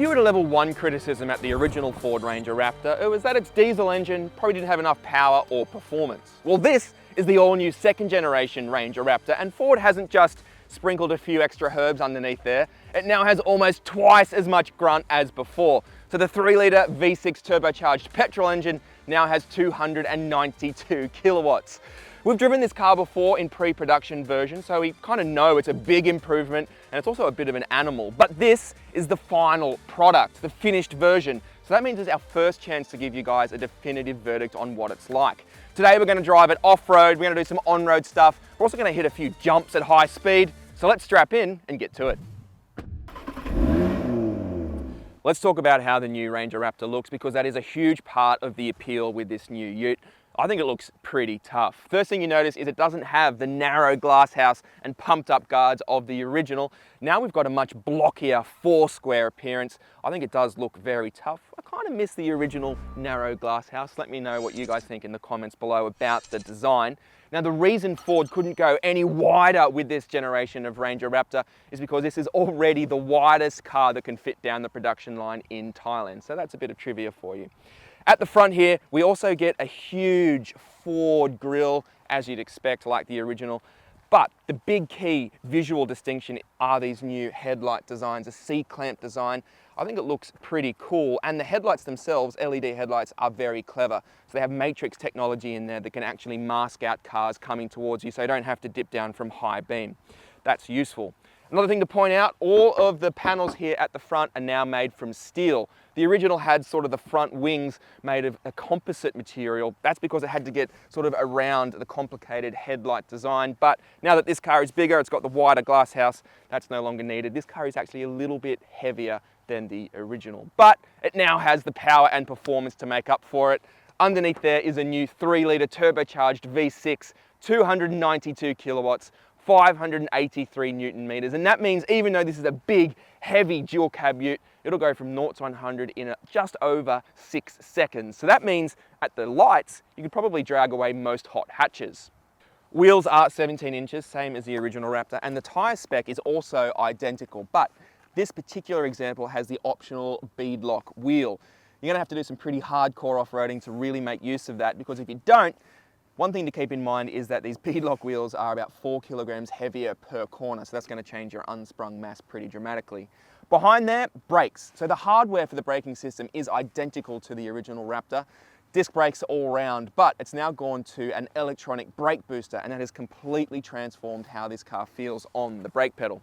you were to level one criticism at the original Ford Ranger Raptor, it was that its diesel engine probably didn't have enough power or performance. Well, this is the all-new second generation Ranger Raptor, and Ford hasn't just sprinkled a few extra herbs underneath there. It now has almost twice as much grunt as before. So the 3-litre V6 turbocharged petrol engine now has 292 kilowatts. We've driven this car before in pre-production version, so we kind of know it's a big improvement and it's also a bit of an animal. But this is the final product, the finished version. So that means it's our first chance to give you guys a definitive verdict on what it's like. Today we're going to drive it off-road, we're going to do some on-road stuff. We're also going to hit a few jumps at high speed. So let's strap in and get to it. Let's talk about how the new Ranger Raptor looks, because that is a huge part of the appeal with this new ute. I think it looks pretty tough. First thing you notice is it doesn't have the narrow glass house and pumped up guards of the original. Now we've got a much blockier 4-square appearance. I think it does look very tough. I kind of miss the original narrow glass house. Let me know what you guys think in the comments below about the design. Now, the reason Ford couldn't go any wider with this generation of Ranger Raptor is because this is already the widest car that can fit down the production line in Thailand. So that's a bit of trivia for you. At the front here, we also get a huge Ford grille, as you'd expect, like the original. But the big key visual distinction are these new headlight designs, a C-clamp design. I think it looks pretty cool. And the headlights themselves, LED headlights, are very clever. So they have matrix technology in there that can actually mask out cars coming towards you, so you don't have to dip down from high beam. That's useful. Another thing to point out, all of the panels here at the front are now made from steel. The original had sort of the front wings made of a composite material. That's because it had to get sort of around the complicated headlight design. But now that this car is bigger, it's got the wider glass house, that's no longer needed. This car is actually a little bit heavier than the original, but it now has the power and performance to make up for it. Underneath there is a new 3-litre turbocharged V6, 292 kilowatts, 583 Newton meters. And that means even though this is a big, heavy dual cab ute, it'll go from 0 to 100 in just over 6 seconds. So that means at the lights, you could probably drag away most hot hatches. Wheels are 17 inches, same as the original Raptor, and the tyre spec is also identical, but this particular example has the optional beadlock wheel. You're gonna have to do some pretty hardcore off-roading to really make use of that, because if you don't, one thing to keep in mind is that these beadlock wheels are about 4 kilograms heavier per corner, so that's going to change your unsprung mass pretty dramatically. Behind there, brakes. So the hardware for the braking system is identical to the original Raptor. Disc brakes all round, but it's now gone to an electronic brake booster, and that has completely transformed how this car feels on the brake pedal.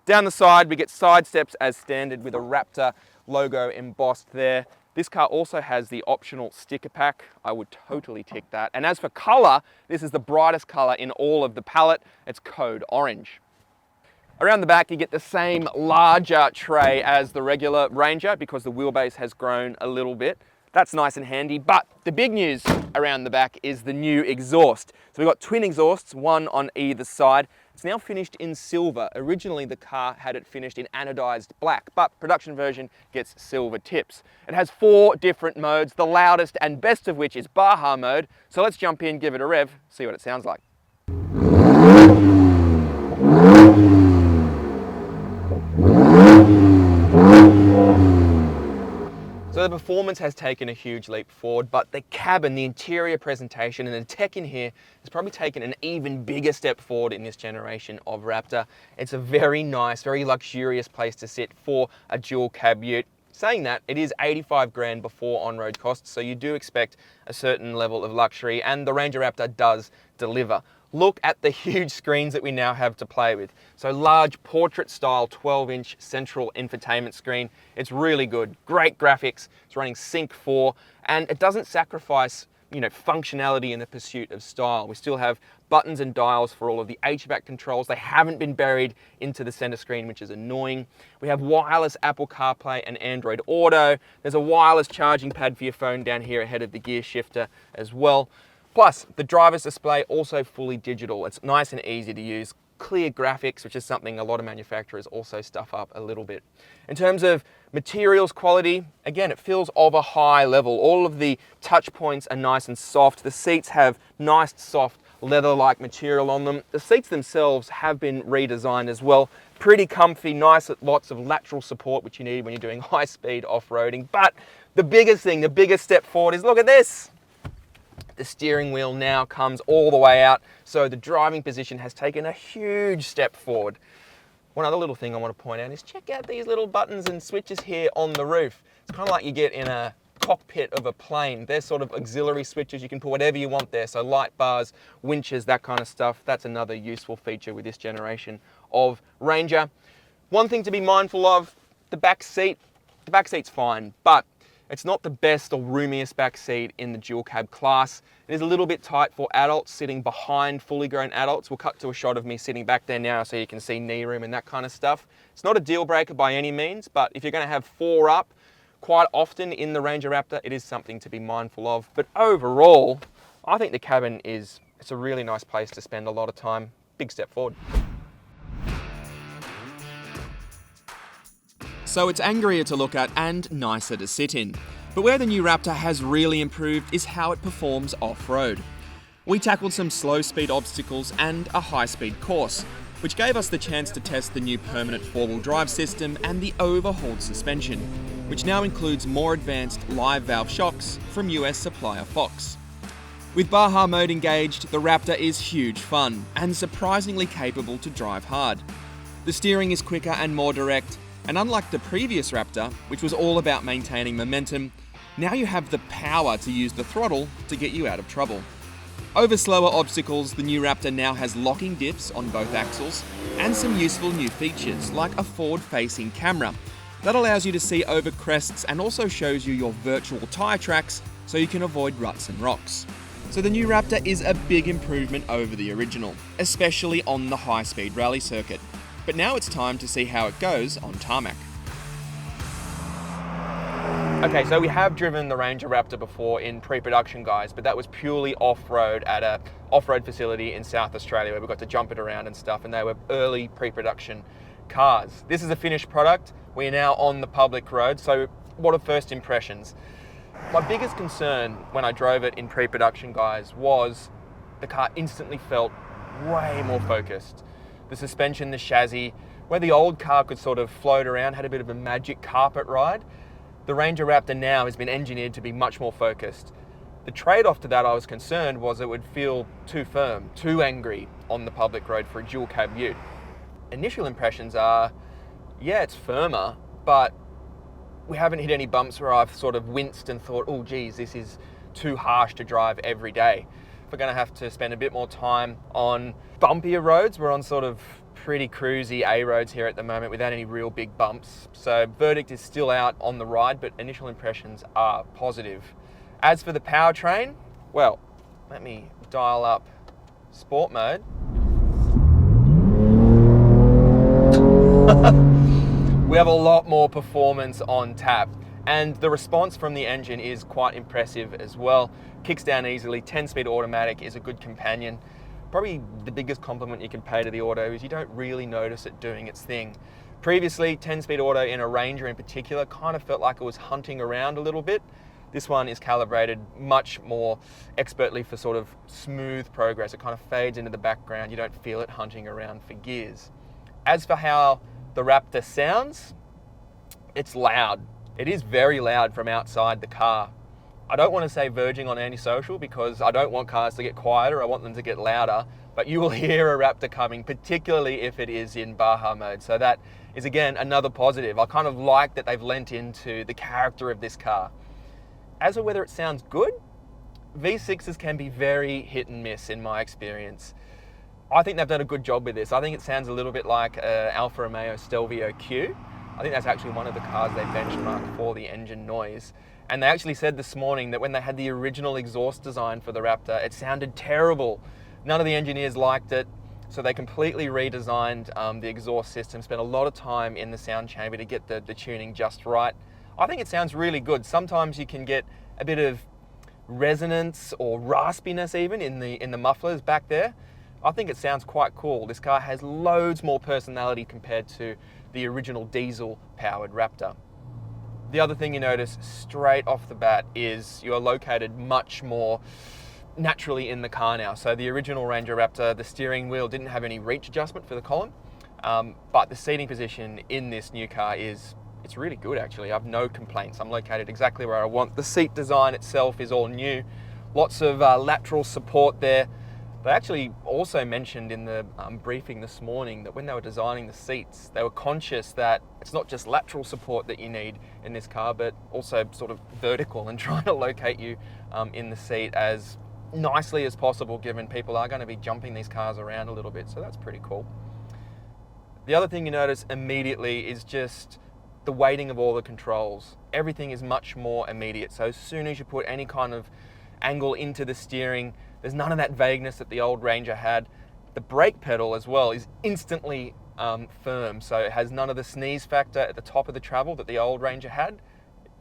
Down the side, we get side steps as standard with a Raptor logo embossed there. This car also has the optional sticker pack. I would totally tick that. And as for color, this is the brightest color in all of the palette. It's code orange. Around the back, you get the same larger tray as the regular Ranger because the wheelbase has grown a little bit. That's nice and handy, but the big news around the back is the new exhaust. So we've got twin exhausts, one on either side. It's now finished in silver. Originally, the car had it finished in anodized black, but production version gets silver tips. It has 4 different modes, the loudest and best of which is Baja mode. So let's jump in, give it a rev, see what it sounds like. So the performance has taken a huge leap forward, but the cabin, the interior presentation, and the tech in here has probably taken an even bigger step forward in this generation of Raptor. It's a very nice, very luxurious place to sit for a dual cab ute. Saying that, it is 85 grand before on-road costs, so you do expect a certain level of luxury, and the Ranger Raptor does deliver. Look at the huge screens that we now have to play with. So large portrait-style 12-inch central infotainment screen. It's really good, great graphics. It's running Sync 4, and it doesn't sacrifice, functionality in the pursuit of style. We still have buttons and dials for all of the HVAC controls. They haven't been buried into the center screen, which is annoying. We have wireless Apple CarPlay and Android Auto. There's a wireless charging pad for your phone down here ahead of the gear shifter as well. Plus, the driver's display also fully digital. It's nice and easy to use. Clear graphics, which is something a lot of manufacturers also stuff up a little bit. In terms of materials quality, again, it feels of a high level. All of the touch points are nice and soft. The seats have nice, soft, leather-like material on them. The seats themselves have been redesigned as well. Pretty comfy, nice, lots of lateral support, which you need when you're doing high-speed off-roading. But the biggest thing, the biggest step forward is, look at this. The steering wheel now comes all the way out, so the driving position has taken a huge step forward. One other little thing I want to point out is check out these little buttons and switches here on the roof. It's kind of like you get in a cockpit of a plane. They're sort of auxiliary switches. You can put whatever you want there. So light bars, winches, that kind of stuff. That's another useful feature with this generation of Ranger. One thing to be mindful of, the back seat. The back seat's fine, but it's not the best or roomiest back seat in the dual cab class. It is a little bit tight for adults sitting behind fully grown adults. We'll cut to a shot of me sitting back there now so you can see knee room and that kind of stuff. It's not a deal breaker by any means, but if you're going to have 4 up, quite often in the Ranger Raptor, it is something to be mindful of. But overall, I think the cabin it's a really nice place to spend a lot of time. Big step forward. So it's angrier to look at and nicer to sit in. But where the new Raptor has really improved is how it performs off-road. We tackled some slow-speed obstacles and a high-speed course, which gave us the chance to test the new permanent 4-wheel drive system and the overhauled suspension, which now includes more advanced live valve shocks from US supplier Fox. With Baja mode engaged, the Raptor is huge fun and surprisingly capable to drive hard. The steering is quicker and more direct, and unlike the previous Raptor, which was all about maintaining momentum, now you have the power to use the throttle to get you out of trouble. Over slower obstacles, the new Raptor now has locking dips on both axles and some useful new features like a forward-facing camera that allows you to see over crests and also shows you your virtual tyre tracks so you can avoid ruts and rocks. So the new Raptor is a big improvement over the original, especially on the high-speed rally circuit. But now it's time to see how it goes on tarmac. Okay, so we have driven the Ranger Raptor before in pre-production, guys, but that was purely off-road at a off-road facility in South Australia where we got to jump it around and stuff, and they were early pre-production cars. This is a finished product. We are now on the public road, so what are first impressions? My biggest concern when I drove it in pre-production, guys, was the car instantly felt way more focused. The suspension, the chassis, where the old car could sort of float around, had a bit of a magic carpet ride, the Ranger Raptor now has been engineered to be much more focused. The trade-off to that, I was concerned, was it would feel too firm, too angry on the public road for a dual cab ute. Initial impressions are, yeah, it's firmer, but we haven't hit any bumps where I've sort of winced and thought, oh geez, this is too harsh to drive every day. We're going to have to spend a bit more time on bumpier roads. We're on sort of pretty cruisy A roads here at the moment without any real big bumps. So verdict is still out on the ride, but initial impressions are positive. As for the powertrain, well, let me dial up sport mode. We have a lot more performance on tap, and the response from the engine is quite impressive as well. Kicks down easily, 10-speed automatic is a good companion. Probably the biggest compliment you can pay to the auto is you don't really notice it doing its thing. Previously, 10-speed auto in a Ranger in particular kind of felt like it was hunting around a little bit. This one is calibrated much more expertly for sort of smooth progress. It kind of fades into the background. You don't feel it hunting around for gears. As for how the Raptor sounds, it's loud. It is very loud from outside the car. I don't want to say verging on antisocial because I don't want cars to get quieter, I want them to get louder, but you will hear a Raptor coming, particularly if it is in Baja mode. So that is, again, another positive. I kind of like that they've lent into the character of this car. As for whether it sounds good, V6s can be very hit and miss in my experience. I think they've done a good job with this. I think it sounds a little bit like Alfa Romeo Stelvio Q. I think that's actually one of the cars they benchmarked for the engine noise. And they actually said this morning that when they had the original exhaust design for the Raptor, it sounded terrible. None of the engineers liked it, so they completely redesigned the exhaust system, spent a lot of time in the sound chamber to get the tuning just right. I think it sounds really good. Sometimes you can get a bit of resonance or raspiness even in the mufflers back there. I think it sounds quite cool. This car has loads more personality compared to the original diesel-powered Raptor. The other thing you notice straight off the bat is you are located much more naturally in the car now. So the original Ranger Raptor, the steering wheel didn't have any reach adjustment for the column. But the seating position in this new car it's really good actually. I have no complaints. I'm located exactly where I want. The seat design itself is all new. Lots of lateral support there. They actually also mentioned in the briefing this morning that when they were designing the seats, they were conscious that it's not just lateral support that you need in this car, but also sort of vertical and trying to locate you in the seat as nicely as possible, given people are going to be jumping these cars around a little bit. So that's pretty cool. The other thing you notice immediately is just the weighting of all the controls. Everything is much more immediate. So as soon as you put any kind of angle into the steering, there's none of that vagueness that the old Ranger had. The brake pedal as well is instantly firm, so it has none of the sneeze factor at the top of the travel that the old Ranger had.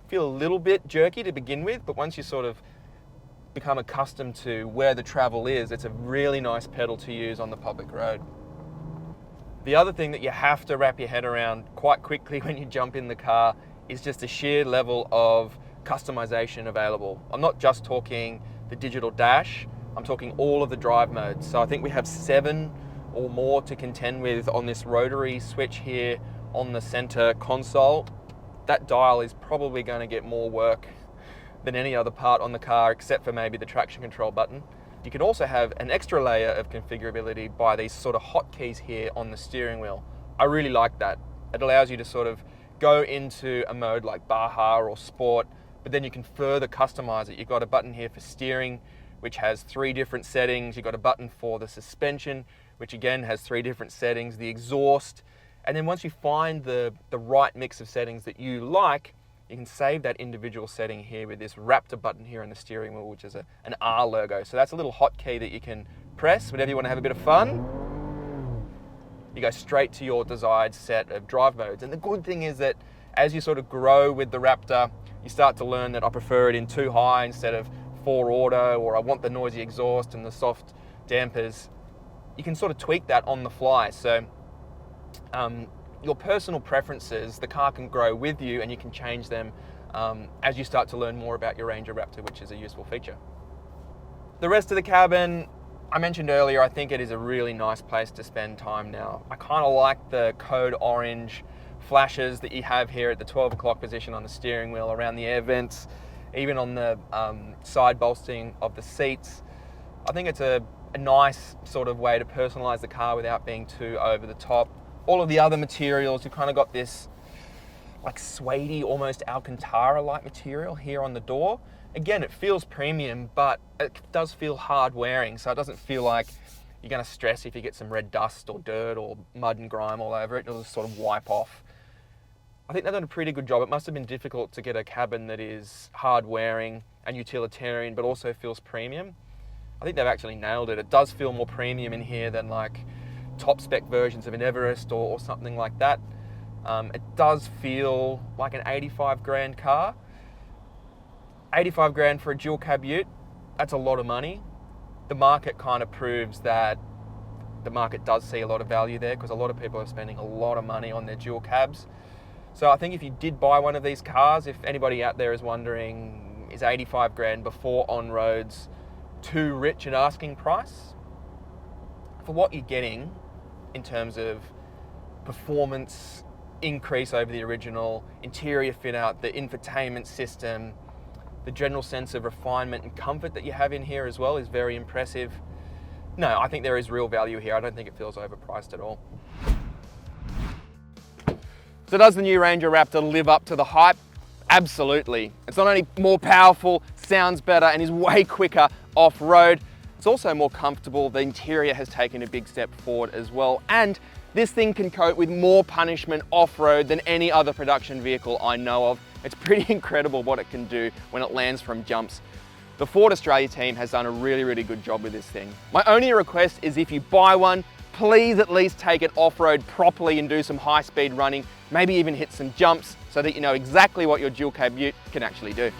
Feel a little bit jerky to begin with, but once you sort of become accustomed to where the travel is, it's a really nice pedal to use on the public road. The other thing that you have to wrap your head around quite quickly when you jump in the car is just the sheer level of customization available. I'm not just talking the digital dash, I'm talking all of the drive modes. So I think we have 7 or more to contend with on this rotary switch here on the center console. That dial is probably going to get more work than any other part on the car, except for maybe the traction control button. You can also have an extra layer of configurability by these sort of hotkeys here on the steering wheel. I really like that. It allows you to sort of go into a mode like Baja or Sport, but then you can further customize it. You've got a button here for steering, which has 3 different settings. You've got a button for the suspension, which again has 3 different settings, the exhaust. And then once you find the right mix of settings that you like, you can save that individual setting here with this Raptor button here on the steering wheel, which is an R logo. So that's a little hotkey that you can press whenever you want to have a bit of fun. You go straight to your desired set of drive modes. And the good thing is that as you sort of grow with the Raptor, you start to learn that I prefer it in 2 high instead of 4 auto, or I want the noisy exhaust and the soft dampers. You can sort of tweak that on the fly. So your personal preferences, the car can grow with you and you can change them as you start to learn more about your Ranger Raptor, which is a useful feature. The rest of the cabin, I mentioned earlier, I think it is a really nice place to spend time now. I kind of like the code orange flashes that you have here at the 12 o'clock position on the steering wheel, around the air vents, even on the side bolstering of the seats. I think it's a nice sort of way to personalize the car without being too over the top. All of the other materials, you've kind of got this like suede-y, almost Alcantara-like material here on the door. Again, it feels premium, but it does feel hard wearing, so it doesn't feel like you're going to stress if you get some red dust or dirt or mud and grime all over it. It'll just sort of wipe off. I think they've done a pretty good job. It must have been difficult to get a cabin that is hard wearing and utilitarian, but also feels premium. I think they've actually nailed it. It does feel more premium in here than like top spec versions of an Everest or something like that. It does feel like an 85 grand car. 85 grand for a dual cab ute, that's a lot of money. The market kind of proves that the market does see a lot of value there, because a lot of people are spending a lot of money on their dual cabs. So I think if you did buy one of these cars, if anybody out there is wondering, is 85 grand before on-roads too rich an asking price? For what you're getting in terms of performance increase over the original, interior fit out, the infotainment system, the general sense of refinement and comfort that you have in here as well is very impressive. No, I think there is real value here. I don't think it feels overpriced at all. So does the new Ranger Raptor live up to the hype? Absolutely. It's not only more powerful, sounds better, and is way quicker off-road, it's also more comfortable. The interior has taken a big step forward as well. And this thing can cope with more punishment off-road than any other production vehicle I know of. It's pretty incredible what it can do when it lands from jumps. The Ford Australia team has done a really, really good job with this thing. My only request is if you buy one, please at least take it off-road properly and do some high-speed running, maybe even hit some jumps so that you know exactly what your dual cab ute can actually do.